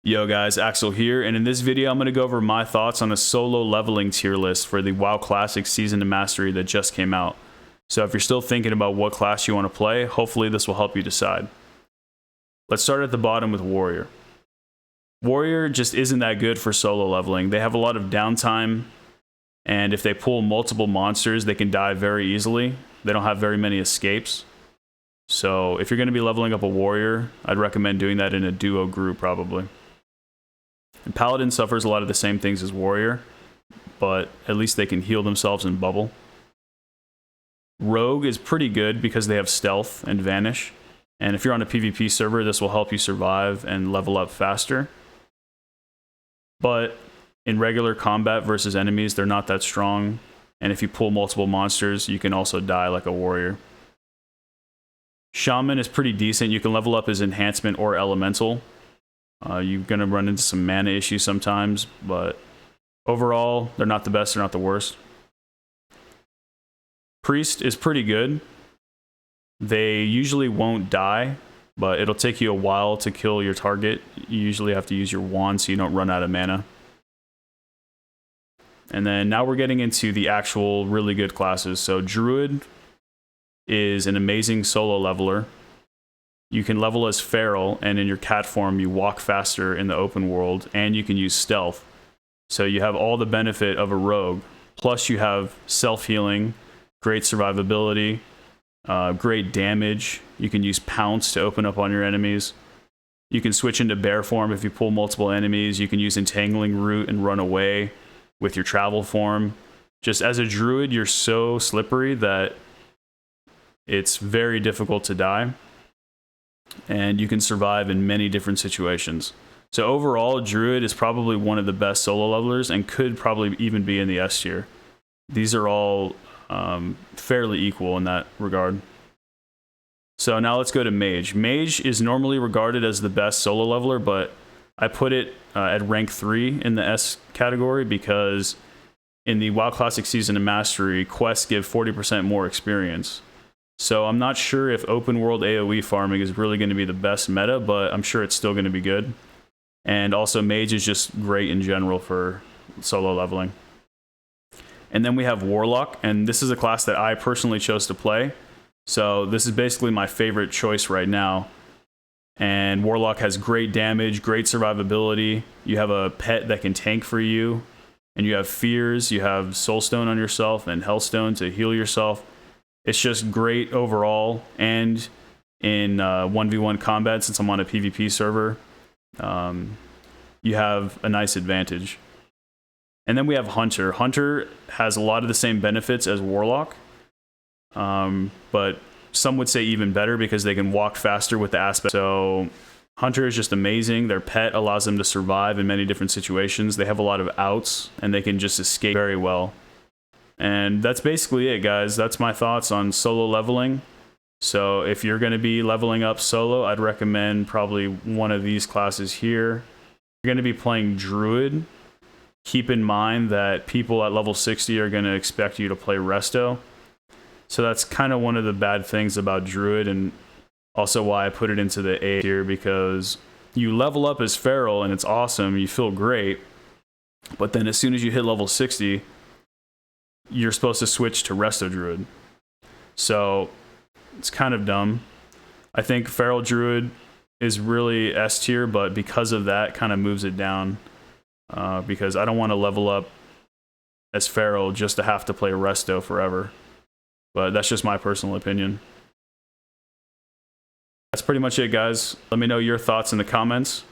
Yo guys, Axel here, and in this video I'm going to go over my thoughts on a solo leveling tier list for the WoW Classic Season to Mastery that just came out. So if you're still thinking about what class you want to play, hopefully this will help you decide. Let's start at the bottom with Warrior. Warrior just isn't that good for solo leveling. They have a lot of downtime, and if they pull multiple monsters, they can die very easily. They don't have very many escapes. So if you're going to be leveling up a Warrior, I'd recommend doing that in a duo group probably. And Paladin suffers a lot of the same things as Warrior, but at least they can heal themselves and bubble. Rogue is pretty good because they have stealth and vanish, and if you're on a PvP server, this will help you survive and level up faster. But in regular combat versus enemies, they're not that strong, and if you pull multiple monsters, you can also die like a Warrior. Shaman is pretty decent. You can level up as Enhancement or Elemental. You're going to run into some mana issues sometimes, but overall, they're not the best, they're not the worst. Priest is pretty good. They usually won't die, but it'll take you a while to kill your target. You usually have to use your wand so you don't run out of mana. And then now we're getting into the actual really good classes. So Druid is an amazing solo leveler. You can level as Feral, and in your cat form, you walk faster in the open world, and you can use stealth. So you have all the benefit of a rogue. Plus you have self-healing, great survivability, great damage. You can use Pounce to open up on your enemies. You can switch into bear form if you pull multiple enemies. You can use Entangling Root and run away with your travel form. Just as a Druid, you're so slippery that it's very difficult to die, and you can survive in many different situations. So overall, Druid is probably one of the best solo levelers and could probably even be in the S tier. These are all fairly equal in that regard. So now let's go to Mage. Mage is normally regarded as the best solo leveler, but I put it at rank 3 in the S category because in the WoW Classic Season of Mastery, quests give 40% more experience. So I'm not sure if open world AoE farming is really going to be the best meta, but I'm sure it's still going to be good. And also Mage is just great in general for solo leveling. And then we have Warlock, and this is a class that I personally chose to play. So this is basically my favorite choice right now. And Warlock has great damage, great survivability. You have a pet that can tank for you, and you have fears. You have Soulstone on yourself and Hellstone to heal yourself. It's just great overall, and in 1v1 combat, since I'm on a PvP server, you have a nice advantage. And then we have Hunter. Hunter has a lot of the same benefits as Warlock, but some would say even better because they can walk faster with the aspect. So Hunter is just amazing. Their pet allows them to survive in many different situations. They have a lot of outs, and they can just escape very well. And that's basically it, guys. That's my thoughts on solo leveling. So if you're going to be leveling up solo, I'd recommend probably one of these classes here. If you're going to be playing Druid, keep in mind that people at level 60 are going to expect you to play Resto. So that's kind of one of the bad things about Druid, and also why I put it into the A tier, because you level up as Feral and it's awesome, you feel great, but then as soon as you hit level 60, you're supposed to switch to Resto Druid. So it's kind of dumb. I think Feral Druid is really S tier, but because of that, kind of moves it down. Because I don't want to level up as Feral just to have to play Resto forever. But that's just my personal opinion. That's pretty much it, guys. Let me know your thoughts in the comments.